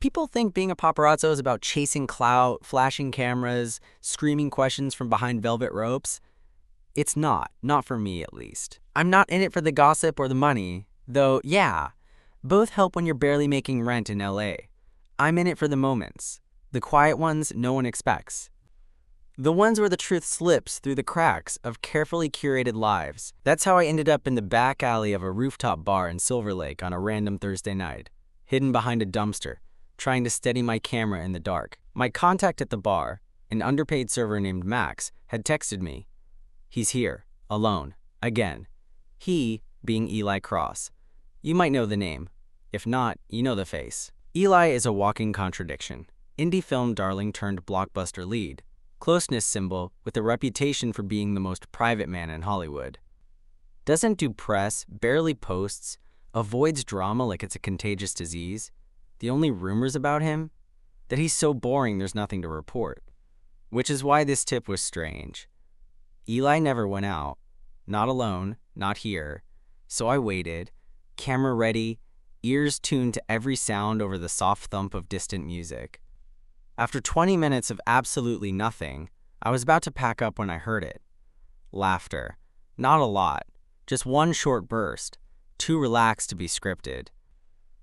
People think being a paparazzo is about chasing clout, flashing cameras, screaming questions from behind velvet ropes. It's not for me at least. I'm not in it for the gossip or the money, though, yeah, both help when you're barely making rent in LA. I'm in it for the moments, the quiet ones no one expects. The ones where the truth slips through the cracks of carefully curated lives. That's how I ended up in the back alley of a rooftop bar in Silver Lake on a random Thursday night, hidden behind a dumpster, trying to steady my camera in the dark. My contact at the bar, an underpaid server named Max, had texted me. He's here, alone, again. He being Eli Cross. You might know the name. If not, you know the face. Eli is a walking contradiction. Indie film darling turned blockbuster lead. Closeness symbol with a reputation for being the most private man in Hollywood. Doesn't do press, barely posts, avoids drama like it's a contagious disease. The only rumors about him? That he's so boring there's nothing to report. Which is why this tip was strange. Eli never went out. Not alone, not here. So I waited, camera ready, ears tuned to every sound over the soft thump of distant music. After 20 minutes of absolutely nothing, I was about to pack up when I heard it. Laughter. Not a lot, just one short burst, too relaxed to be scripted.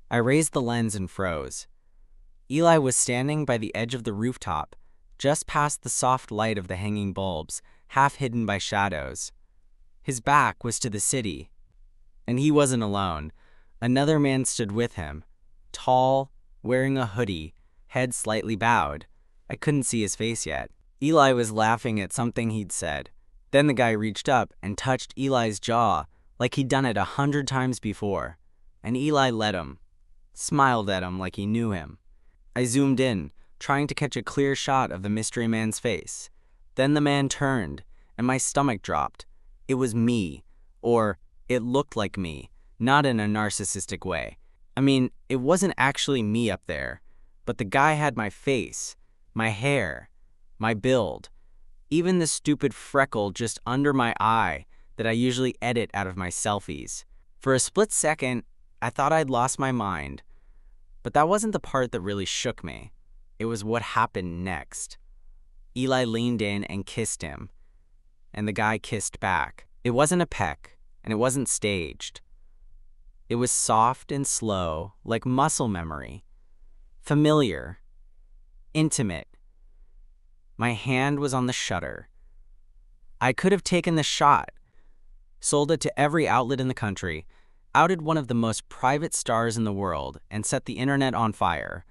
I raised the lens and froze. Eli was standing by the edge of the rooftop, just past the soft light of the hanging bulbs, half hidden by shadows. His back was to the city. And he wasn't alone. Another man stood with him, tall, wearing a hoodie, head slightly bowed. I couldn't see his face yet. Eli was laughing at something he'd said. Then the guy reached up and touched Eli's jaw like he'd done it 100 times before. And Eli let him. Smiled at him like he knew him. I zoomed in, trying to catch a clear shot of the mystery man's face. Then the man turned, and my stomach dropped. It was me, or it looked like me, not in a narcissistic way. I mean, it wasn't actually me up there, but the guy had my face, my hair, my build, even the stupid freckle just under my eye that I usually edit out of my selfies. For a split second, I thought I'd lost my mind. But that wasn't the part that really shook me. It was what happened next. Eli leaned in and kissed him, and the guy kissed back. It wasn't a peck, and it wasn't staged. It was soft and slow, like muscle memory. Familiar. Intimate. My hand was on the shutter. I could have taken the shot, sold it to every outlet in the country, outed one of the most private stars in the world, and set the internet on fire.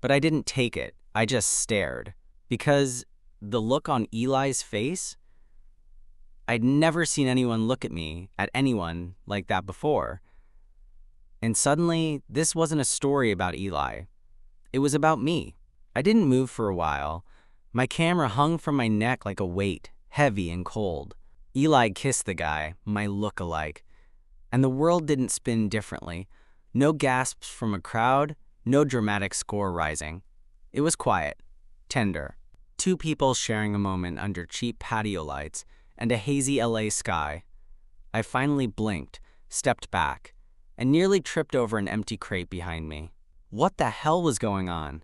But I didn't take it. I just stared. Because the look on Eli's face? I'd never seen anyone look at anyone like that before. And suddenly, this wasn't a story about Eli. It was about me. I didn't move for a while. My camera hung from my neck like a weight, heavy and cold. Eli kissed the guy, my look-alike. And the world didn't spin differently. No gasps from a crowd, no dramatic score rising. It was quiet, tender. Two people sharing a moment under cheap patio lights and a hazy LA sky. I finally blinked, stepped back, and nearly tripped over an empty crate behind me. What the hell was going on?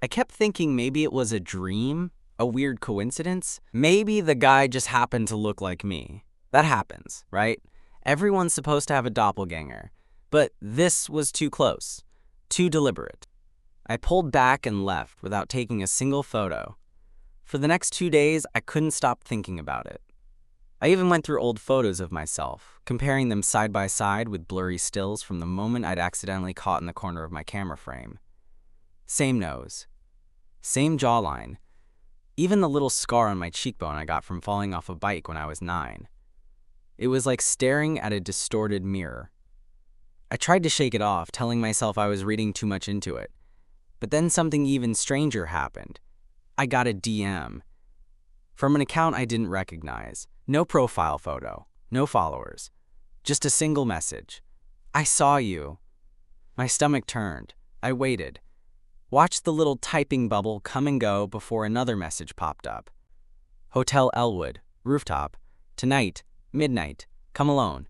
I kept thinking maybe it was a dream, a weird coincidence. Maybe the guy just happened to look like me. That happens, right? Everyone's supposed to have a doppelganger, but this was too close, too deliberate. I pulled back and left without taking a single photo. For the next 2 days, I couldn't stop thinking about it. I even went through old photos of myself, comparing them side by side with blurry stills from the moment I'd accidentally caught in the corner of my camera frame. Same nose, same jawline, even the little scar on my cheekbone I got from falling off a bike when I was 9. It was like staring at a distorted mirror. I tried to shake it off, telling myself I was reading too much into it. But then something even stranger happened. I got a DM. From an account I didn't recognize. No profile photo, no followers. Just a single message. I saw you. My stomach turned. I waited. Watched the little typing bubble come and go before another message popped up. Hotel Elwood, rooftop, tonight, midnight, come alone.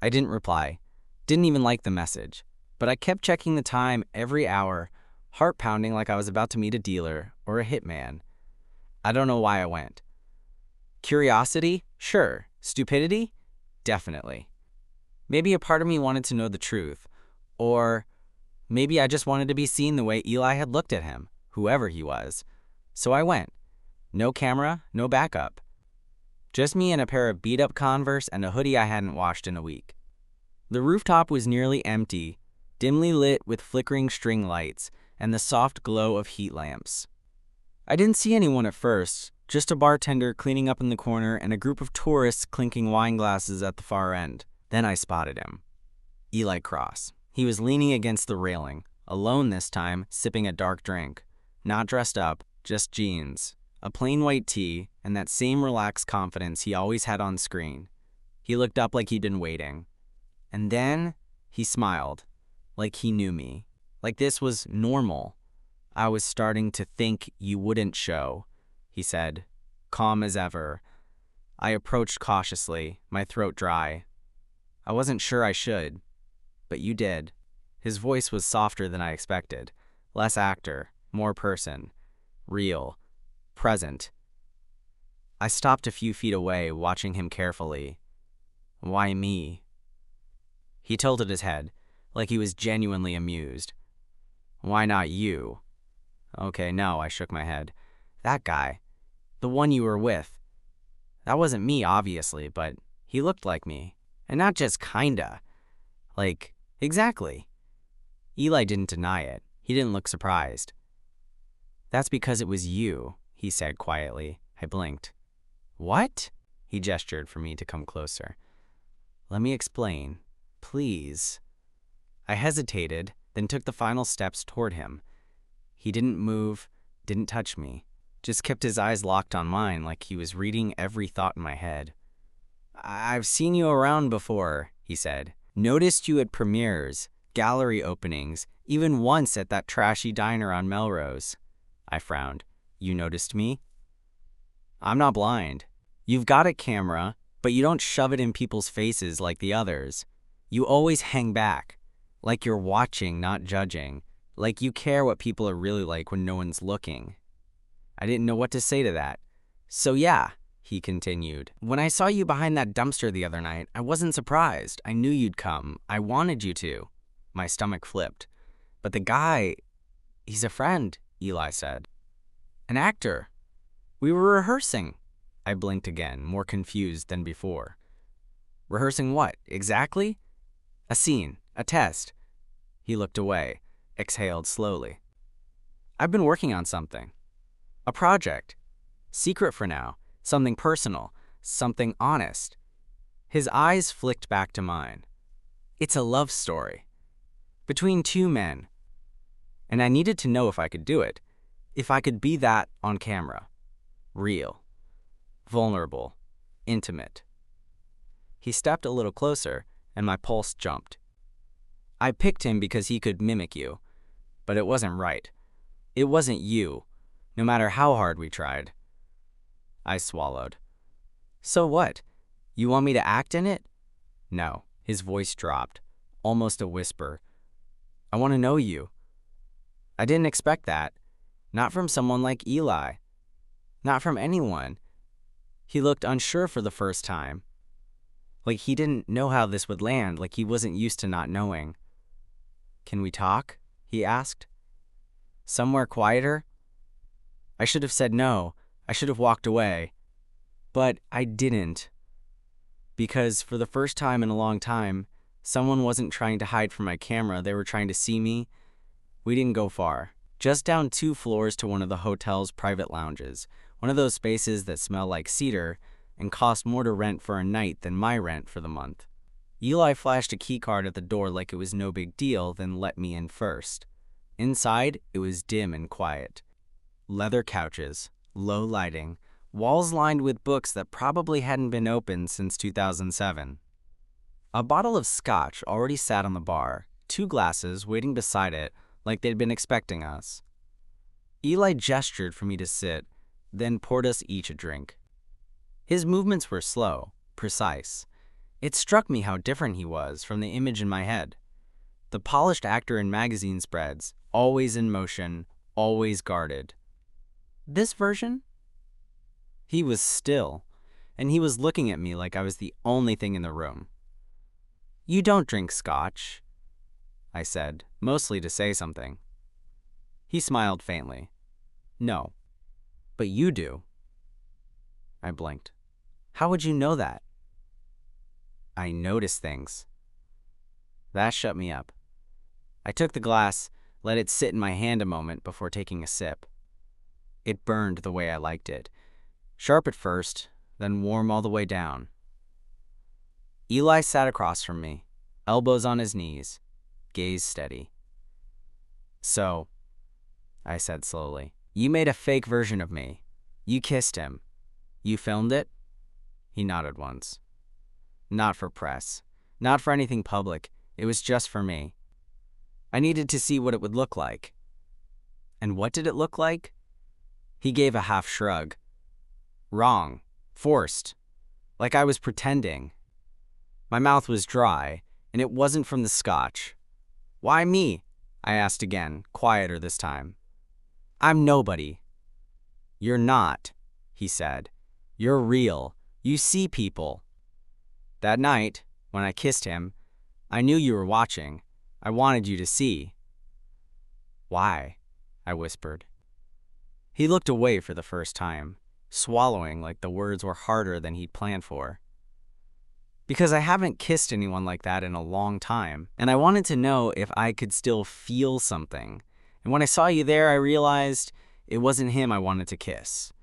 I didn't reply, didn't even like the message, but I kept checking the time every hour, heart pounding like I was about to meet a dealer or a hitman. I don't know why I went. Curiosity? Sure. Stupidity? Definitely. Maybe a part of me wanted to know the truth, or maybe I just wanted to be seen the way Eli had looked at him, whoever he was. So I went. No camera, no backup. Just me and a pair of beat-up Converse and a hoodie I hadn't washed in a week. The rooftop was nearly empty, dimly lit with flickering string lights and the soft glow of heat lamps. I didn't see anyone at first, just a bartender cleaning up in the corner and a group of tourists clinking wine glasses at the far end. Then I spotted him. Eli Cross. He was leaning against the railing, alone this time, sipping a dark drink. Not dressed up, just jeans, a plain white tee, and that same relaxed confidence he always had on screen. He looked up like he'd been waiting. And then he smiled, like he knew me, like this was normal. I was starting to think you wouldn't show, he said, calm as ever. I approached cautiously, my throat dry. I wasn't sure I should, but you did. His voice was softer than I expected, less actor, more person, real, present. I stopped a few feet away, watching him carefully. Why me? He tilted his head, like he was genuinely amused. Why not you? Okay, no, I shook my head. That guy. The one you were with. That wasn't me, obviously, but he looked like me. And not just kinda. Like, exactly. Eli didn't deny it. He didn't look surprised. That's because it was you, he said quietly. I blinked. What? He gestured for me to come closer. Let me explain. Please. I hesitated, then took the final steps toward him. He didn't move, didn't touch me, just kept his eyes locked on mine like he was reading every thought in my head. I've seen you around before, he said. Noticed you at premieres, gallery openings, even once at that trashy diner on Melrose. I frowned. You noticed me? I'm not blind. You've got a camera, but you don't shove it in people's faces like the others. You always hang back, like you're watching, not judging, like you care what people are really like when no one's looking. I didn't know what to say to that. So yeah, he continued. When I saw you behind that dumpster the other night, I wasn't surprised. I knew you'd come. I wanted you to. My stomach flipped. But the guy, he's a friend, Eli said. An actor. We were rehearsing. I blinked again, more confused than before. Rehearsing what, exactly? A scene, a test. He looked away, exhaled slowly. I've been working on something. A project. Secret for now. Something personal. Something honest. His eyes flicked back to mine. It's a love story. Between two men. And I needed to know if I could do it. If I could be that on camera. Real. Vulnerable. Intimate. He stepped a little closer, and my pulse jumped. I picked him because he could mimic you, but it wasn't right. It wasn't you, no matter how hard we tried. I swallowed. So what? You want me to act in it? No. His voice dropped, almost a whisper. I want to know you. I didn't expect that. Not from someone like Eli. Not from anyone. He looked unsure for the first time. Like he didn't know how this would land, like he wasn't used to not knowing. Can we talk? He asked. Somewhere quieter? I should have said no. I should have walked away. But I didn't. Because for the first time in a long time, someone wasn't trying to hide from my camera. They were trying to see me. We didn't go far. Just down 2 floors to one of the hotel's private lounges. One of those spaces that smell like cedar and cost more to rent for a night than my rent for the month. Eli flashed a key card at the door like it was no big deal, then let me in first. Inside, it was dim and quiet. Leather couches, low lighting, walls lined with books that probably hadn't been opened since 2007. A bottle of scotch already sat on the bar, 2 glasses waiting beside it like they'd been expecting us. Eli gestured for me to sit, then poured us each a drink. His movements were slow, precise. It struck me how different he was from the image in my head. The polished actor in magazine spreads, always in motion, always guarded. This version? He was still, and he was looking at me like I was the only thing in the room. "You don't drink scotch," I said, mostly to say something. He smiled faintly. "No, but you do." I blinked. "How would you know that?" "I notice things." That shut me up. I took the glass, let it sit in my hand a moment before taking a sip. It burned the way I liked it. Sharp at first, then warm all the way down. Eli sat across from me, elbows on his knees, gaze steady. "So," I said slowly, "you made a fake version of me. You kissed him. You filmed it?" He nodded once. "Not for press. Not for anything public. It was just for me. I needed to see what it would look like." "And what did it look like?" He gave a half shrug. "Wrong. Forced. Like I was pretending." My mouth was dry, and it wasn't from the scotch. "Why me?" I asked again, quieter this time. "I'm nobody." "You're not," he said. "You're real. You see people." "That night, when I kissed him, I knew you were watching. I wanted you to see." "Why?" I whispered. He looked away for the first time, swallowing like the words were harder than he'd planned for. "Because I haven't kissed anyone like that in a long time, and I wanted to know if I could still feel something. And when I saw you there, I realized it wasn't him I wanted to kiss."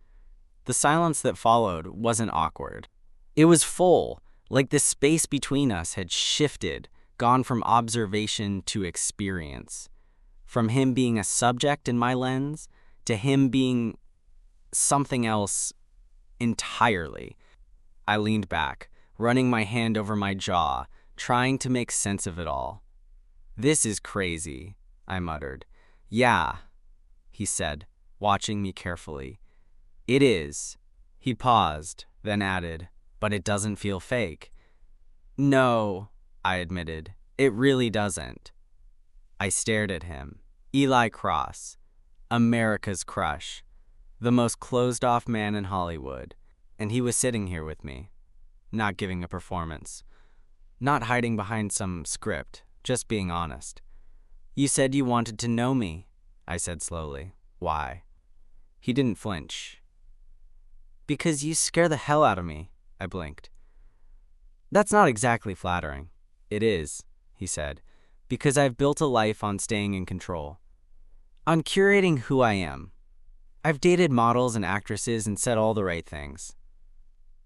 The silence that followed wasn't awkward. It was full, like the space between us had shifted, gone from observation to experience. From him being a subject in my lens, to him being something else entirely. I leaned back, running my hand over my jaw, trying to make sense of it all. "This is crazy," I muttered. "Yeah," he said, watching me carefully. "It is." He paused, then added, "But it doesn't feel fake." "No," I admitted, "it really doesn't." I stared at him. Eli Cross, America's crush, the most closed-off man in Hollywood, and he was sitting here with me, not giving a performance, not hiding behind some script, just being honest. "You said you wanted to know me," I said slowly. "Why?" He didn't flinch. "Because you scare the hell out of me," I blinked. "That's not exactly flattering." "It is," he said, "because I've built a life on staying in control, on curating who I am. I've dated models and actresses and said all the right things.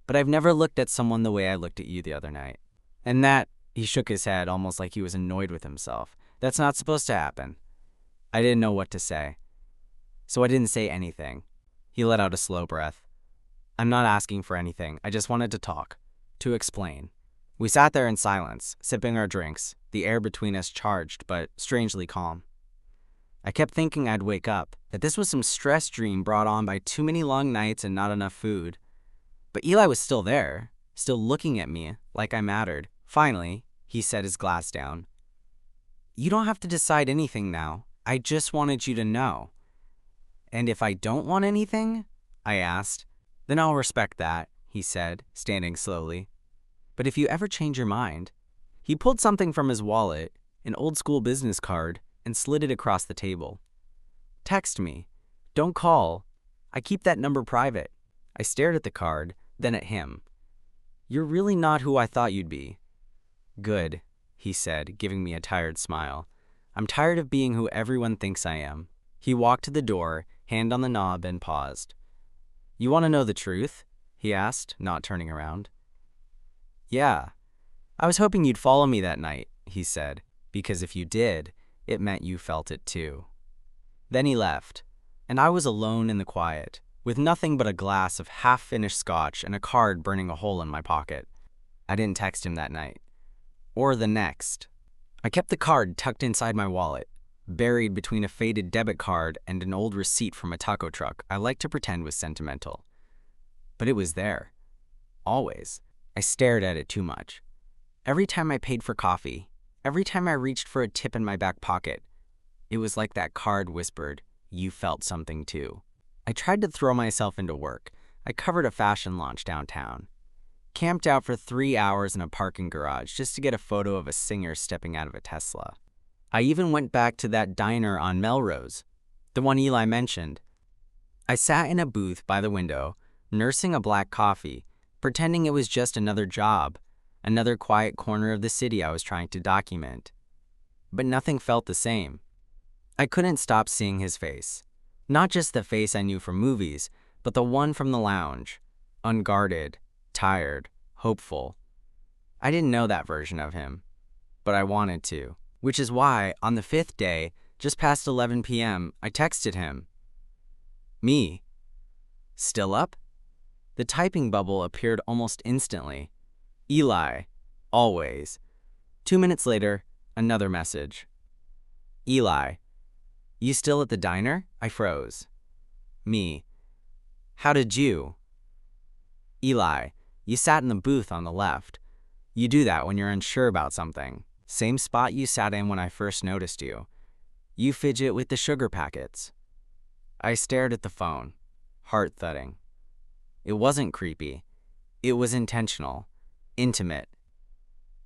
But I've never looked at someone the way I looked at you the other night. And that," he shook his head almost like he was annoyed with himself, "that's not supposed to happen." I didn't know what to say, so I didn't say anything. He let out a slow breath. "I'm not asking for anything. I just wanted to talk, to explain." We sat there in silence, sipping our drinks, the air between us charged but strangely calm. I kept thinking I'd wake up, that this was some stress dream brought on by too many long nights and not enough food. But Eli was still there, still looking at me like I mattered. Finally, he set his glass down. "You don't have to decide anything now. I just wanted you to know." "And if I don't want anything?" I asked. "Then I'll respect that," he said, standing slowly. "But if you ever change your mind..." He pulled something from his wallet, an old-school business card, and slid it across the table. "Text me. Don't call. I keep that number private." I stared at the card, then at him. "You're really not who I thought you'd be." "Good," he said, giving me a tired smile. "I'm tired of being who everyone thinks I am." He walked to the door, hand on the knob, and paused. "You want to know the truth?" he asked, not turning around. "Yeah. I was hoping you'd follow me that night," he said, "because if you did, it meant you felt it too." Then he left, and I was alone in the quiet, with nothing but a glass of half-finished scotch and a card burning a hole in my pocket. I didn't text him that night. Or the next. I kept the card tucked inside my wallet, buried between a faded debit card and an old receipt from a taco truck I liked to pretend was sentimental. But it was there. Always. I stared at it too much. Every time I paid for coffee, every time I reached for a tip in my back pocket, It was like that card whispered, "You felt something too." I tried to throw myself into work. I covered a fashion launch downtown. Camped out for 3 hours in a parking garage just to get a photo of a singer stepping out of a Tesla. I even went back to that diner on Melrose, the one Eli mentioned. I sat in a booth by the window, nursing a black coffee, pretending it was just another job, another quiet corner of the city I was trying to document. But nothing felt the same. I couldn't stop seeing his face. Not just the face I knew from movies, but the one from the lounge. Unguarded, tired, hopeful. I didn't know that version of him, but I wanted to. Which is why, on the 5th day, just past 11 p.m., I texted him. "Me. Still up?" The typing bubble appeared almost instantly. "Eli. Always." 2 minutes later, another message. "Eli. You still at the diner?" I froze. "Me. How did you?" "Eli. You sat in the booth on the left. You do that when you're unsure about something. Same spot you sat in when I first noticed you. You fidget with the sugar packets." I stared at the phone, heart thudding. It wasn't creepy. It was intentional, intimate.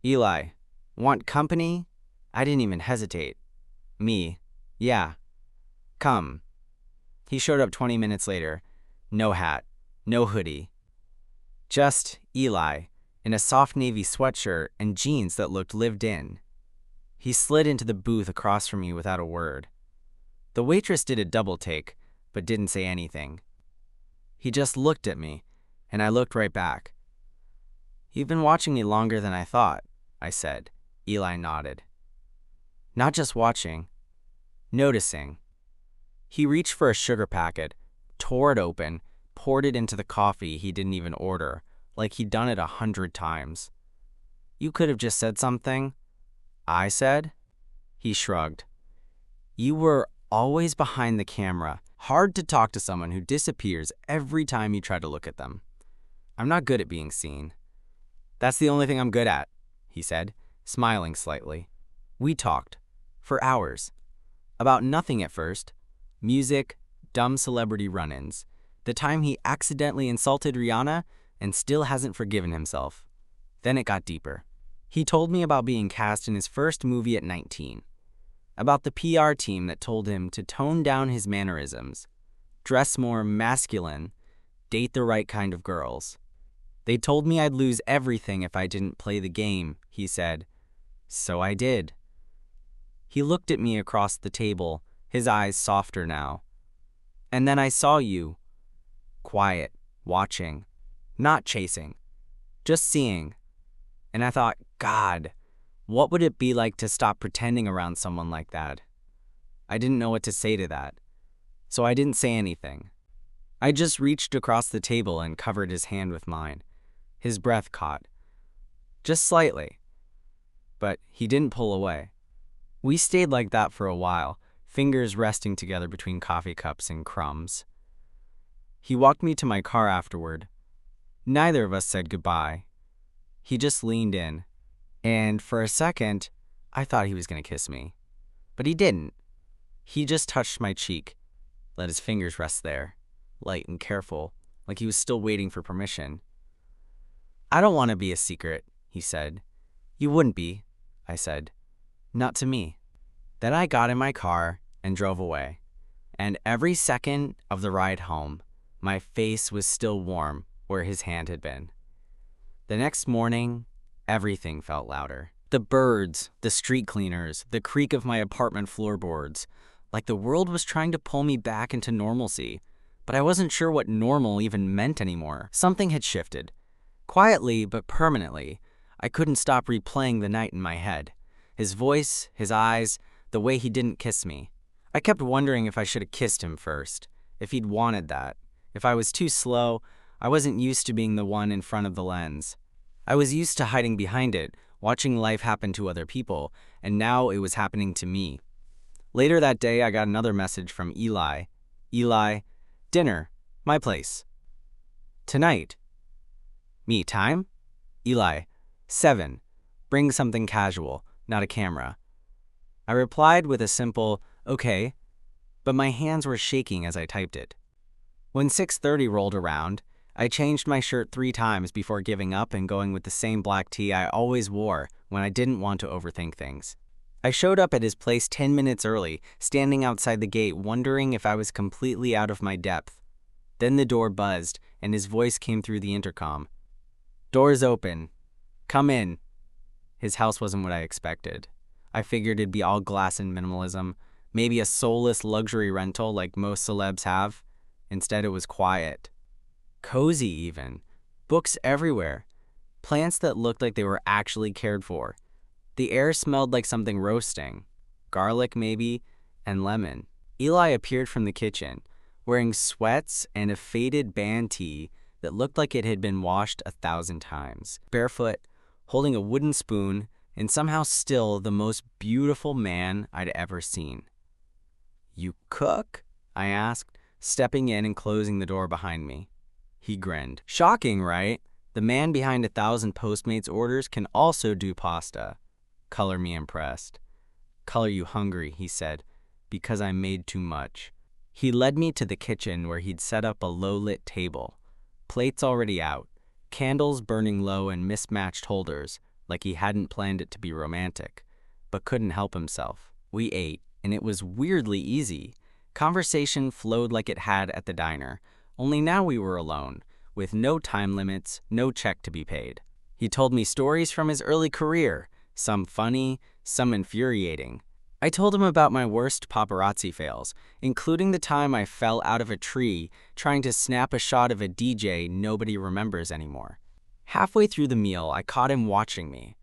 "Eli, want company?" I didn't even hesitate. "Me. Yeah. Come." He showed up 20 minutes later. No hat, no hoodie. Just Eli, in a soft navy sweatshirt and jeans that looked lived in. He slid into the booth across from me without a word. The waitress did a double take, but didn't say anything. He just looked at me, and I looked right back. "You've been watching me longer than I thought," I said. Eli nodded. "Not just watching, noticing." He reached for a sugar packet, tore it open, poured it into the coffee he didn't even order, like he'd done it 100 times. "You could have just said something," I said. He shrugged. "You were always behind the camera. Hard to talk to someone who disappears every time you try to look at them." "I'm not good at being seen." "That's the only thing I'm good at," he said, smiling slightly. We talked. For hours. About nothing at first. Music, dumb celebrity run-ins. The time he accidentally insulted Rihanna and still hasn't forgiven himself. Then it got deeper. He told me about being cast in his first movie at 19. About the PR team that told him to tone down his mannerisms, dress more masculine, date the right kind of girls. "They told me I'd lose everything if I didn't play the game," he said. "So I did." He looked at me across the table, his eyes softer now. "And then I saw you. Quiet, watching, not chasing, just seeing. And I thought, God, what would it be like to stop pretending around someone like that?" I didn't know what to say to that, so I didn't say anything. I just reached across the table and covered his hand with mine. His breath caught. Just slightly. But he didn't pull away. We stayed like that for a while, fingers resting together between coffee cups and crumbs. He walked me to my car afterward. Neither of us said goodbye. He just leaned in, and for a second, I thought he was going to kiss me. But he didn't. He just touched my cheek, let his fingers rest there, light and careful, like he was still waiting for permission. "I don't want to be a secret," he said. "You wouldn't be," I said. "Not to me." Then I got in my car and drove away. And every second of the ride home, my face was still warm where his hand had been. The next morning, everything felt louder. The birds, the street cleaners, the creak of my apartment floorboards, like the world was trying to pull me back into normalcy. But I wasn't sure what normal even meant anymore. Something had shifted. Quietly, but permanently, I couldn't stop replaying the night in my head. His voice, his eyes, the way he didn't kiss me. I kept wondering if I should have kissed him first, if he'd wanted that. If I was too slow, I wasn't used to being the one in front of the lens. I was used to hiding behind it, watching life happen to other people, and now it was happening to me. Later that day, I got another message from Eli. "Eli, dinner, my place. Tonight." "Me, time?" "Eli, 7. Bring something casual, not a camera." I replied with a simple, Okay, but my hands were shaking as I typed it. When 6:30 rolled around, I changed my shirt 3 times before giving up and going with the same black tee I always wore when I didn't want to overthink things. I showed up at his place 10 minutes early, standing outside the gate wondering if I was completely out of my depth. Then the door buzzed, and his voice came through the intercom. "Door's open. Come in." His house wasn't what I expected. I figured it'd be all glass and minimalism, maybe a soulless luxury rental like most celebs have. Instead, it was quiet. Cozy even. Books everywhere. Plants that looked like they were actually cared for. The air smelled like something roasting. Garlic maybe, and lemon. Eli appeared from the kitchen, wearing sweats and a faded band tee that looked like it had been washed 1,000 times. Barefoot, holding a wooden spoon, and somehow still the most beautiful man I'd ever seen. "You cook?" I asked, stepping in and closing the door behind me. He grinned. Shocking, right? The man behind 1,000 Postmates orders can also do pasta. Color me impressed. "Color you hungry," he said, "because I made too much." He led me to the kitchen where he'd set up a low-lit table. Plates already out, candles burning low in mismatched holders, like he hadn't planned it to be romantic, but couldn't help himself. We ate, and it was weirdly easy. Conversation flowed like it had at the diner, only now we were alone, with no time limits, no check to be paid. He told me stories from his early career, some funny, some infuriating. I told him about my worst paparazzi fails, including the time I fell out of a tree trying to snap a shot of a DJ nobody remembers anymore. Halfway through the meal, I caught him watching me.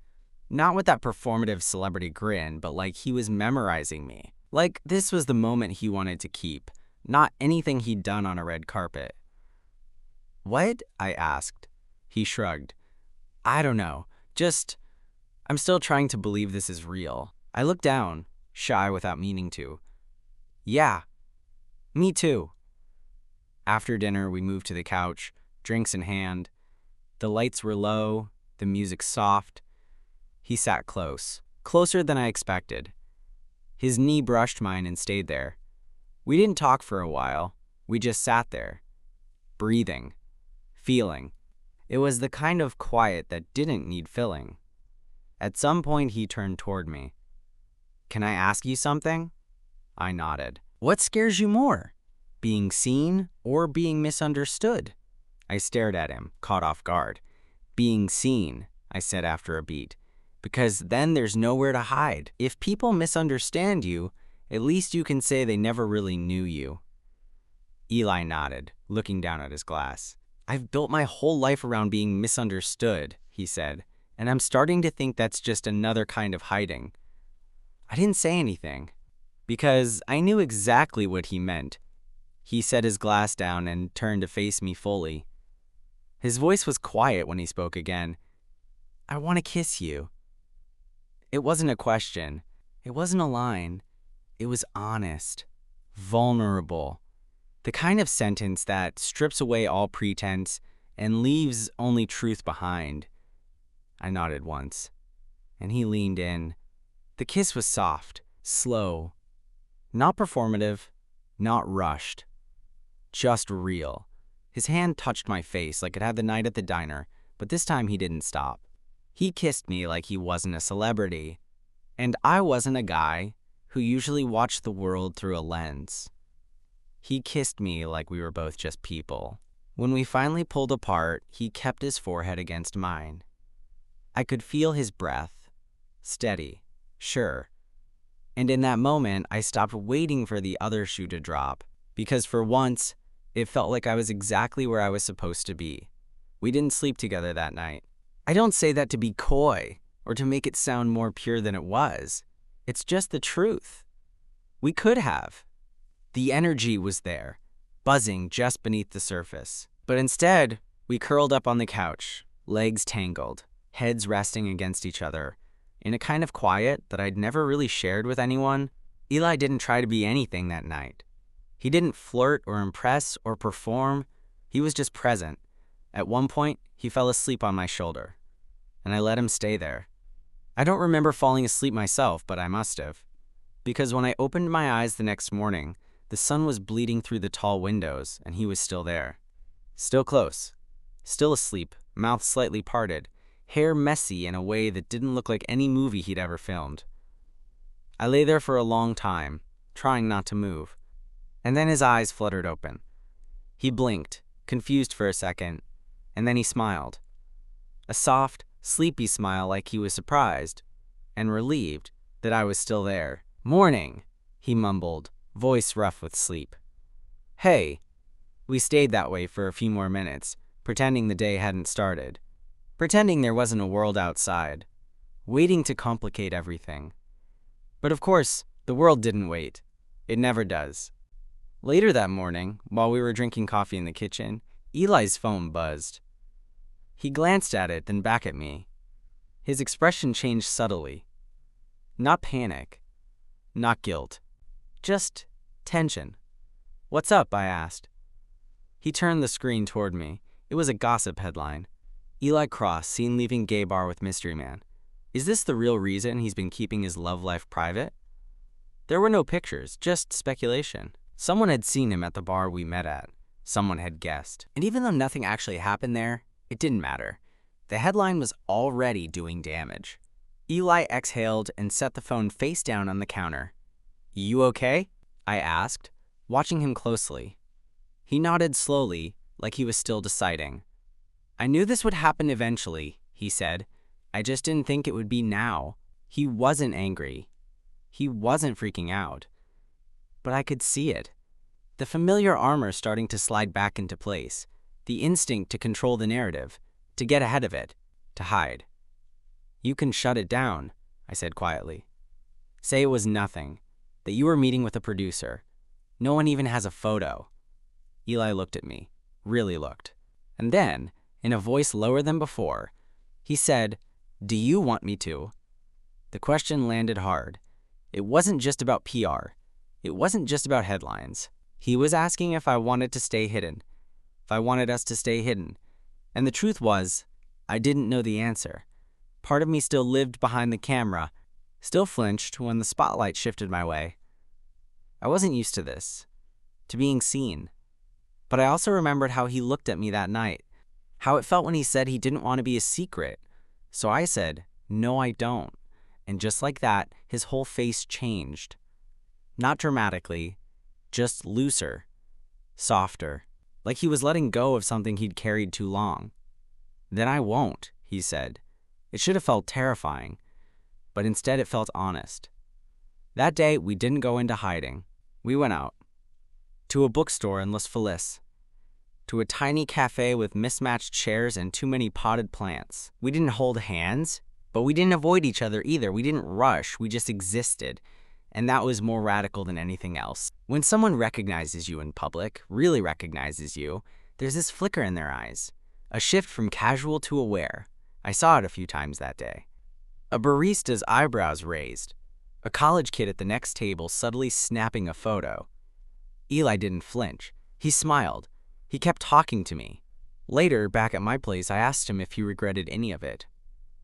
Not with that performative celebrity grin, but like he was memorizing me. Like this was the moment he wanted to keep, not anything he'd done on a red carpet. "What?" I asked. He shrugged. "I don't know. I'm still trying to believe this is real." I looked down, shy without meaning to. "Yeah, me too." After dinner, we moved to the couch, drinks in hand. The lights were low, the music soft. He sat close, closer than I expected. His knee brushed mine and stayed there. We didn't talk for a while. We just sat there, breathing, feeling. It was the kind of quiet that didn't need filling. At some point, he turned toward me. "Can I ask you something?" I nodded. "What scares you more, being seen or being misunderstood?" I stared at him, caught off guard. "Being seen," I said after a beat, "because then there's nowhere to hide. If people misunderstand you, at least you can say they never really knew you." Eli nodded, looking down at his glass. "I've built my whole life around being misunderstood," he said, "and I'm starting to think that's just another kind of hiding." I didn't say anything, because I knew exactly what he meant. He set his glass down and turned to face me fully. His voice was quiet when he spoke again. "I want to kiss you." It wasn't a question. It wasn't a line. It was honest, vulnerable. The kind of sentence that strips away all pretense and leaves only truth behind. I nodded once, and he leaned in. The kiss was soft, slow, not performative, not rushed, just real. His hand touched my face like it had the night at the diner, but this time he didn't stop. He kissed me like he wasn't a celebrity, and I wasn't a guy who usually watched the world through a lens. He kissed me like we were both just people. When we finally pulled apart, he kept his forehead against mine. I could feel his breath, steady, sure. And in that moment, I stopped waiting for the other shoe to drop, because for once, it felt like I was exactly where I was supposed to be. We didn't sleep together that night. I don't say that to be coy or to make it sound more pure than it was. It's just the truth. We could have. The energy was there, buzzing just beneath the surface. But instead, we curled up on the couch, legs tangled, heads resting against each other, in a kind of quiet that I'd never really shared with anyone. Eli didn't try to be anything that night. He didn't flirt or impress or perform. He was just present. At one point, he fell asleep on my shoulder, and I let him stay there. I don't remember falling asleep myself, but I must have. Because when I opened my eyes the next morning, the sun was bleeding through the tall windows, and he was still there. Still close. Still asleep, mouth slightly parted, hair messy in a way that didn't look like any movie he'd ever filmed. I lay there for a long time, trying not to move, and then his eyes fluttered open. He blinked, confused for a second, and then he smiled. A soft, sleepy smile like he was surprised and relieved that I was still there. "Morning," he mumbled, voice rough with sleep. "Hey." We stayed that way for a few more minutes, pretending the day hadn't started, pretending there wasn't a world outside, waiting to complicate everything. But of course, the world didn't wait. It never does. Later that morning, while we were drinking coffee in the kitchen, Eli's phone buzzed. He glanced at it, then back at me. His expression changed subtly. Not panic. Not guilt. Just tension. "What's up?" I asked. He turned the screen toward me. It was a gossip headline. "Eli Cross seen leaving gay bar with mystery man. Is this the real reason he's been keeping his love life private?" There were no pictures, just speculation. Someone had seen him at the bar we met at. Someone had guessed. And even though nothing actually happened there, it didn't matter. The headline was already doing damage. Eli exhaled and set the phone face down on the counter. "You okay?" I asked, watching him closely. He nodded slowly, like he was still deciding. "I knew this would happen eventually," he said. "I just didn't think it would be now." He wasn't angry. He wasn't freaking out. But I could see it. The familiar armor starting to slide back into place. The instinct to control the narrative, to get ahead of it, to hide. "You can shut it down," I said quietly. "Say it was nothing, that you were meeting with a producer. No one even has a photo." Eli looked at me, really looked. And then, in a voice lower than before, he said, "Do you want me to?" The question landed hard. It wasn't just about PR. It wasn't just about headlines. He was asking if I wanted to stay hidden, if I wanted us to stay hidden. And the truth was, I didn't know the answer. Part of me still lived behind the camera, still flinched when the spotlight shifted my way. I wasn't used to this, to being seen. But I also remembered how he looked at me that night, how it felt when he said he didn't want to be a secret. So I said, "No, I don't." And just like that, his whole face changed. Not dramatically, just looser, softer, like he was letting go of something he'd carried too long. "Then I won't," he said. It should have felt terrifying, but instead it felt honest. That day, we didn't go into hiding. We went out. To a bookstore in Les Felices. To a tiny cafe with mismatched chairs and too many potted plants. We didn't hold hands, but we didn't avoid each other either. We didn't rush, we just existed. And that was more radical than anything else. When someone recognizes you in public, really recognizes you, there's this flicker in their eyes. A shift from casual to aware. I saw it a few times that day. A barista's eyebrows raised. A college kid at the next table subtly snapping a photo. Eli didn't flinch. He smiled. He kept talking to me. Later, back at my place, I asked him if he regretted any of it.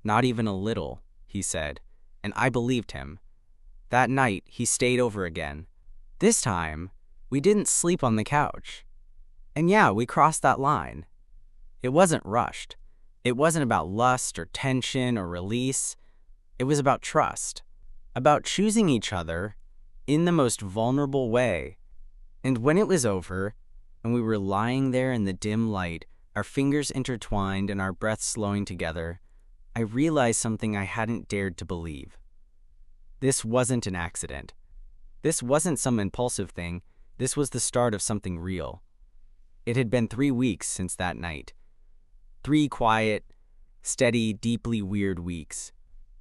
"Not even a little," he said, and I believed him. That night, he stayed over again. This time, we didn't sleep on the couch. And yeah, we crossed that line. It wasn't rushed. It wasn't about lust or tension or release. It was about trust, about choosing each other in the most vulnerable way. And when it was over, and we were lying there in the dim light, our fingers intertwined and our breaths slowing together, I realized something I hadn't dared to believe. This wasn't an accident. This wasn't some impulsive thing. This was the start of something real. It had been 3 weeks since that night. 3 quiet, steady, deeply weird weeks.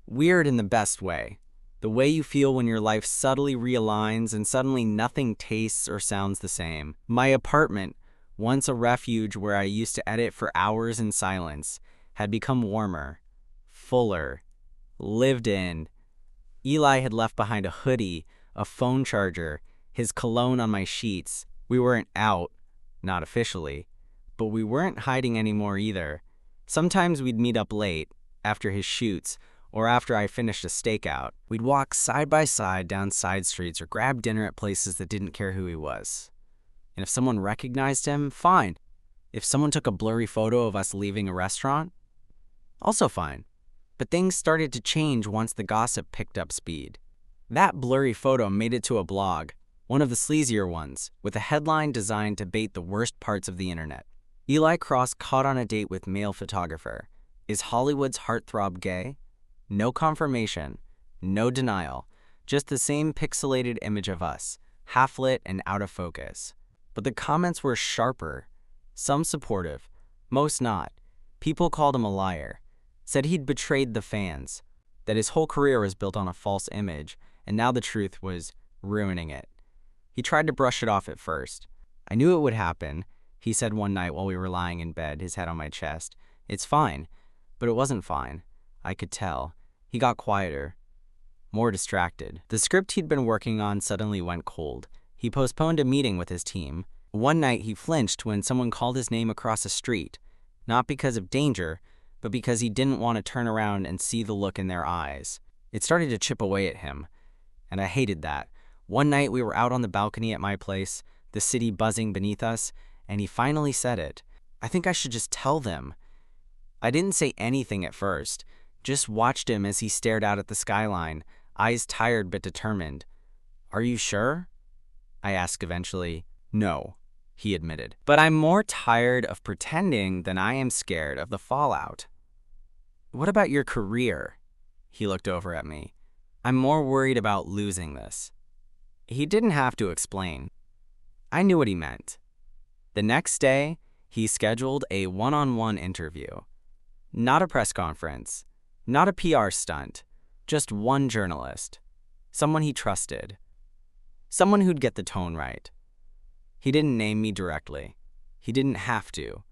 Weird in the best way. The way you feel when your life subtly realigns and suddenly nothing tastes or sounds the same. My apartment, once a refuge where I used to edit for hours in silence, had become warmer, fuller, lived in. Eli had left behind a hoodie, a phone charger, his cologne on my sheets. We weren't out, not officially, but we weren't hiding anymore either. Sometimes we'd meet up late, after his shoots, or after I finished a stakeout. We'd walk side by side down side streets or grab dinner at places that didn't care who he was. And if someone recognized him, fine. If someone took a blurry photo of us leaving a restaurant, also fine. But things started to change once the gossip picked up speed. That blurry photo made it to a blog, one of the sleazier ones, with a headline designed to bait the worst parts of the internet. Eli Cross caught on a date with male photographer. Is Hollywood's heartthrob gay? No confirmation, no denial, just the same pixelated image of us, half-lit and out of focus. But the comments were sharper, some supportive, most not. People called him a liar, said he'd betrayed the fans, that his whole career was built on a false image, and now the truth was ruining it. He tried to brush it off at first. I knew it would happen, he said one night while we were lying in bed, his head on my chest. It's fine. But it wasn't fine. I could tell. He got quieter, more distracted. The script he'd been working on suddenly went cold. He postponed a meeting with his team. One night he flinched when someone called his name across the street, not because of danger, but because he didn't want to turn around and see the look in their eyes. It started to chip away at him, and I hated that. One night we were out on the balcony at my place, the city buzzing beneath us, and he finally said it. I think I should just tell them. I didn't say anything at first, just watched him as he stared out at the skyline, eyes tired but determined. Are you sure? I asked eventually. No, he admitted. But I'm more tired of pretending than I am scared of the fallout. What about your career? He looked over at me. I'm more worried about losing this. He didn't have to explain. I knew what he meant. The next day, he scheduled a one-on-one interview. Not a press conference, not a PR stunt, just one journalist, someone he trusted, someone who'd get the tone right. He didn't name me directly. He didn't have to.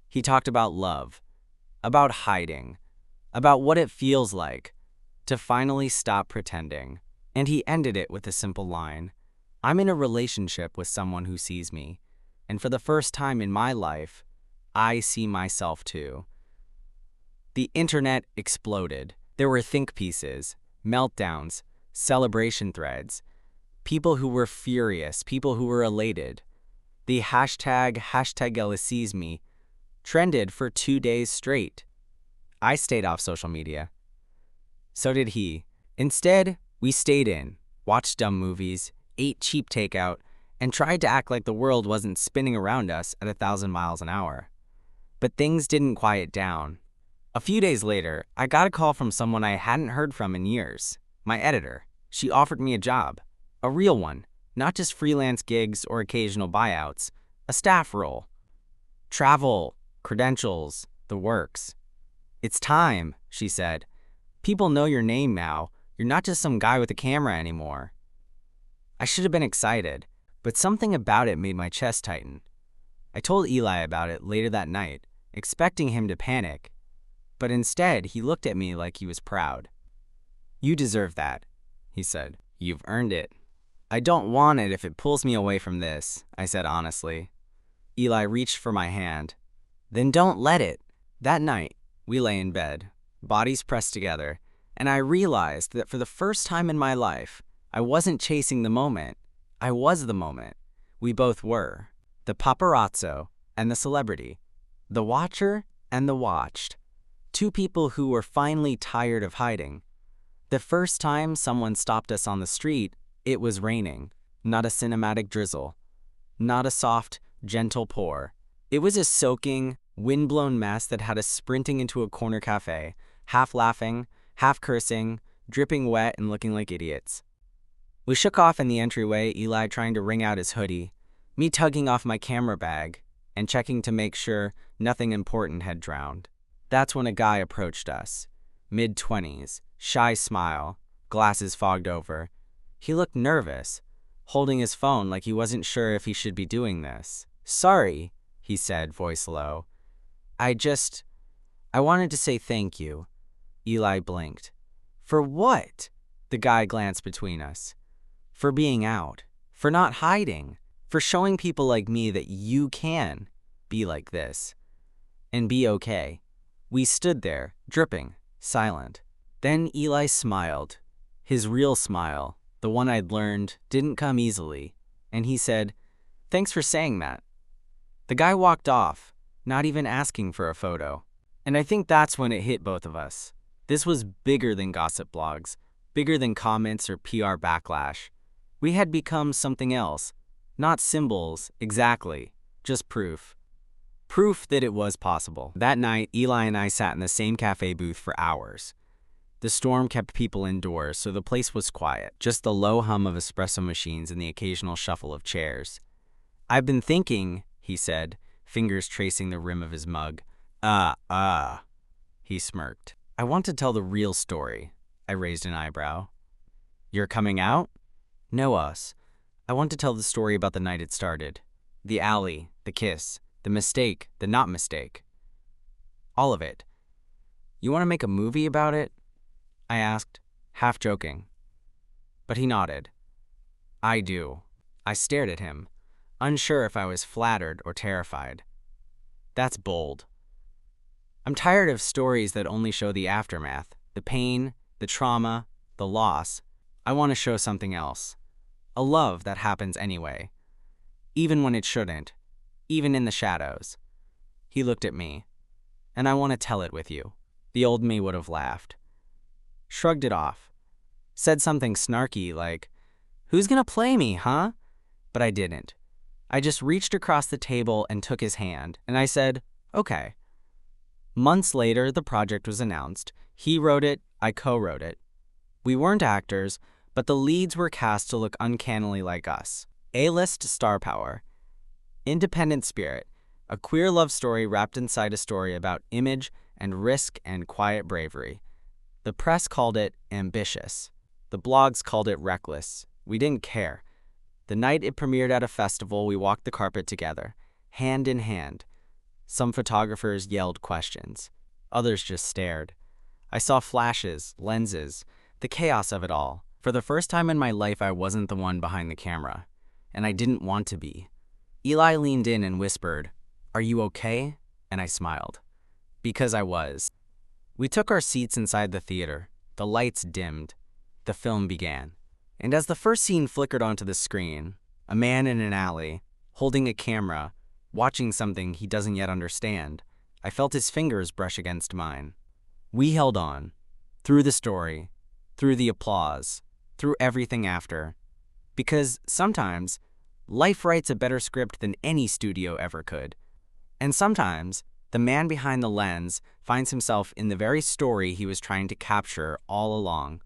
He talked about love, about hiding, about what it feels like to finally stop pretending. And he ended it with a simple line. I'm in a relationship with someone who sees me, and for the first time in my life, I see myself too. The internet exploded. There were think pieces, meltdowns, celebration threads, people who were furious, people who were elated. The hashtag #EllaSeesMe trended for 2 days straight. I stayed off social media. So did he. Instead, we stayed in, watched dumb movies, ate cheap takeout, and tried to act like the world wasn't spinning around us at 1,000 miles an hour. But things didn't quiet down. A few days later, I got a call from someone I hadn't heard from in years, my editor. She offered me a job, a real one, not just freelance gigs or occasional buyouts, a staff role. Travel, credentials, the works. It's time, she said. People know your name now. You're not just some guy with a camera anymore. I should have been excited, but something about it made my chest tighten. I told Eli about it later that night, expecting him to panic, but instead he looked at me like he was proud. You deserve that, he said. You've earned it. I don't want it if it pulls me away from this, I said honestly. Eli reached for my hand. Then don't let it. That night, we lay in bed, bodies pressed together, and I realized that for the first time in my life, I wasn't chasing the moment. I was the moment. We both were. The paparazzo and the celebrity. The watcher and the watched. Two people who were finally tired of hiding. The first time someone stopped us on the street, it was raining. Not a cinematic drizzle. Not a soft, gentle pour. It was a soaking, wind-blown mess that had us sprinting into a corner cafe, half laughing, half cursing, dripping wet and looking like idiots. We shook off in the entryway, Eli trying to wring out his hoodie, me tugging off my camera bag and checking to make sure nothing important had drowned. That's when a guy approached us, mid-20s, shy smile, glasses fogged over. He looked nervous, holding his phone like he wasn't sure if he should be doing this. Sorry, he said, voice low. I wanted to say thank you. Eli blinked. For what? The guy glanced between us. For being out. For not hiding. For showing people like me that you can be like this. And be okay. We stood there, dripping, silent. Then Eli smiled. His real smile, the one I'd learned, didn't come easily. And he said, "Thanks for saying that." The guy walked off, not even asking for a photo. And I think that's when it hit both of us. This was bigger than gossip blogs, bigger than comments or PR backlash. We had become something else. Not symbols, exactly, just proof. Proof that it was possible. That night, Eli and I sat in the same cafe booth for hours. The storm kept people indoors, so the place was quiet, just the low hum of espresso machines and the occasional shuffle of chairs. "I've been thinking," he said, fingers tracing the rim of his mug. He smirked. "I want to tell the real story." I raised an eyebrow. "You're coming out?" "No, us. I want to tell the story about the night it started. The alley, the kiss, the mistake, the not mistake. All of it. You want to make a movie about it?" I asked, half joking. But he nodded. "I do." I stared at him, unsure if I was flattered or terrified. "That's bold. I'm tired of stories that only show the aftermath, the pain, the trauma, the loss. I want to show something else. A love that happens anyway. Even when it shouldn't. Even in the shadows." He looked at me. "And I want to tell it with you." The old me would have laughed. Shrugged it off. Said something snarky like, "Who's gonna play me, huh?" But I didn't. I just reached across the table and took his hand, and I said, "Okay." Months later, the project was announced. He wrote it, I co-wrote it. We weren't actors, but the leads were cast to look uncannily like us. A-list star power. Independent spirit. A queer love story wrapped inside a story about image and risk and quiet bravery. The press called it ambitious. The blogs called it reckless. We didn't care. The night it premiered at a festival, we walked the carpet together, hand in hand. Some photographers yelled questions. Others just stared. I saw flashes, lenses, the chaos of it all. For the first time in my life, I wasn't the one behind the camera, and I didn't want to be. Eli leaned in and whispered, "Are you okay?" And I smiled. Because I was. We took our seats inside the theater. The lights dimmed. The film began. And as the first scene flickered onto the screen, a man in an alley, holding a camera, watching something he doesn't yet understand, I felt his fingers brush against mine. We held on. Through the story, through the applause, through everything after. Because sometimes, life writes a better script than any studio ever could. And sometimes, the man behind the lens finds himself in the very story he was trying to capture all along.